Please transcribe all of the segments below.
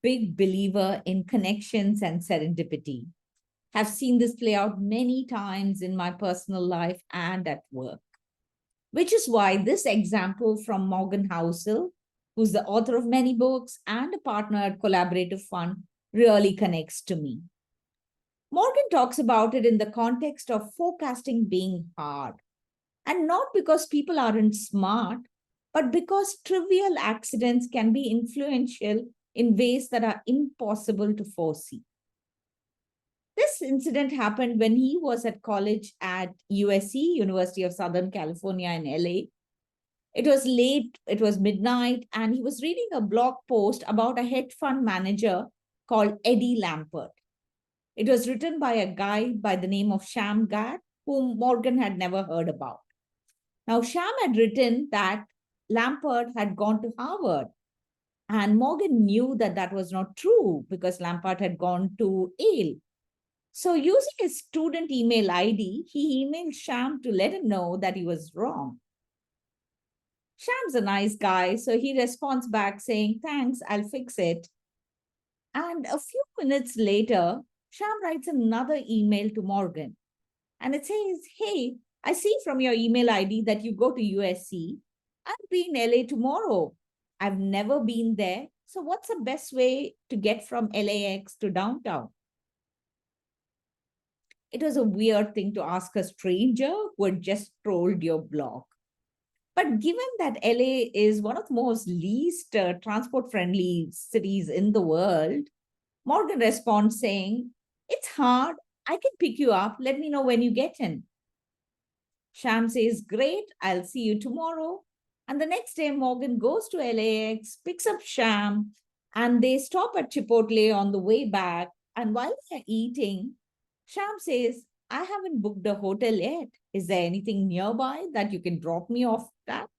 big believer in connections and serendipity. Have seen this play out many times in my personal life and at work, which is why this example from Morgan Housel, who's the author of many books and a partner at Collaborative Fund, really connects to me. Morgan talks about it in the context of forecasting being hard, and not because people aren't smart, but because trivial accidents can be influential in ways that are impossible to foresee. This incident happened when he was at college at USC, University of Southern California in LA. It was late, it was midnight, and he was reading a blog post about a hedge fund manager called Eddie Lampert. It was written by a guy by the name of Sham Gadd, whom Morgan had never heard about. Now, Sham had written that Lampert had gone to Harvard, and Morgan knew that that was not true because Lampert had gone to Yale. So, using his student email ID, he emailed Sham to let him know that he was wrong. Sham's a nice guy, so he responds back saying, "Thanks, I'll fix it." And a few minutes later, Sham writes another email to Morgan, and it says, "Hey, I see from your email ID that you go to USC. I'll be in LA tomorrow. I've never been there. So, what's the best way to get from LAX to downtown?" It was a weird thing to ask a stranger who had just trolled your blog. But given that LA is one of the most least transport friendly cities in the world, Morgan responds saying, "It's hard. I can pick you up. Let me know when you get in." Sham says, "Great. I'll see you tomorrow." And the next day, Morgan goes to LAX, picks up Sham, and they stop at Chipotle on the way back. And while they're eating, Sham says, "I haven't booked a hotel yet. Is there anything nearby that you can drop me off at?"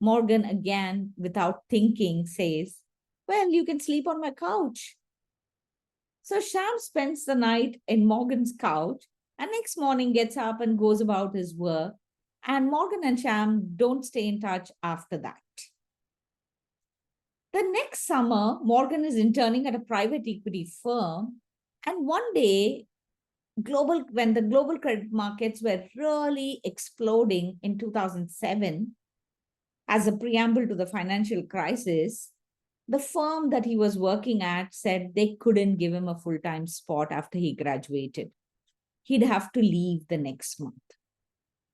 Morgan, again, without thinking, says, "Well, you can sleep on my couch." So Sham spends the night in Morgan's couch and next morning gets up and goes about his work. And Morgan and Sham don't stay in touch after that. The next summer, Morgan is interning at a private equity firm. And one day, when the global credit markets were really exploding in 2007, as a preamble to the financial crisis, the firm that he was working at said they couldn't give him a full-time spot after he graduated. He'd have to leave the next month.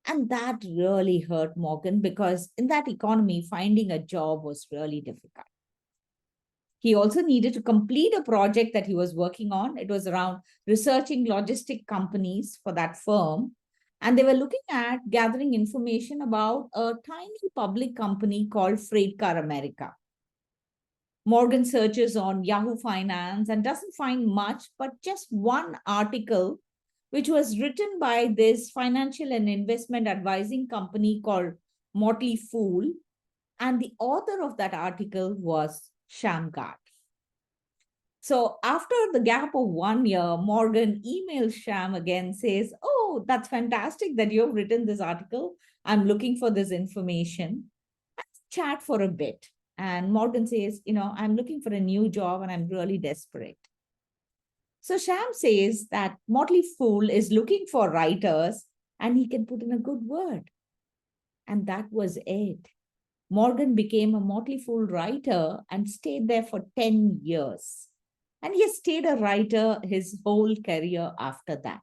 And that really hurt Morgan because in that economy, finding a job was really difficult. He also needed to complete a project that he was working on. It was around researching logistic companies for that firm. And they were looking at gathering information about a tiny public company called Freight Car America. Morgan searches on Yahoo Finance and doesn't find much, but just one article, which was written by this financial and investment advising company called Motley Fool. And the author of that article was Sham Gadd. So after the gap of 1 year, Morgan emails Sham again, says, "Oh, that's fantastic that you've written this article. I'm looking for this information." Let's chat for a bit. And Morgan says, "I'm looking for a new job and I'm really desperate." So Sham says that Motley Fool is looking for writers and he can put in a good word. And that was it. Morgan became a Motley Fool writer and stayed there for 10 years. And he has stayed a writer his whole career after that.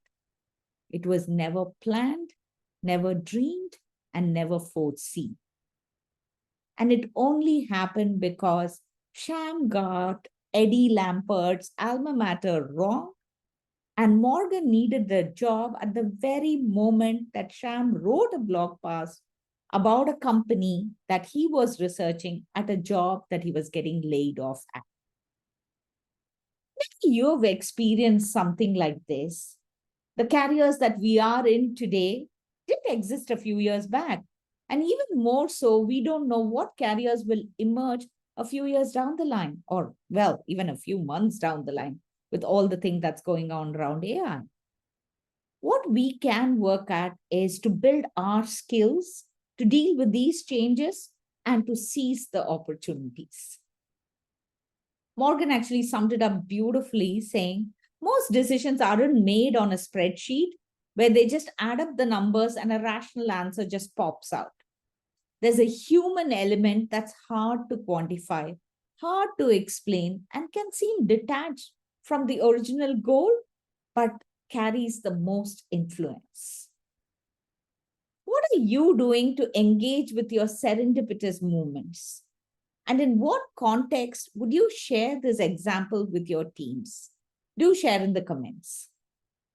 It was never planned, never dreamed, and never foreseen. And it only happened because Sham got Eddie Lampert's alma mater wrong, and Morgan needed the job at the very moment that Sham wrote a blog post about a company that he was researching at a job that he was getting laid off at. Maybe you've experienced something like this. The careers that we are in today didn't exist a few years back. And even more so, we don't know what careers will emerge a few years down the line, or, well, even a few months down the line, with all the thing that's going on around AI. What we can work at is to build our skills to deal with these changes and to seize the opportunities. Morgan actually summed it up beautifully, saying, most decisions aren't made on a spreadsheet where they just add up the numbers and a rational answer just pops out. There's a human element that's hard to quantify, hard to explain, and can seem detached from the original goal, but carries the most influence. What are you doing to engage with your serendipitous movements? And in what context would you share this example with your teams? Do share in the comments.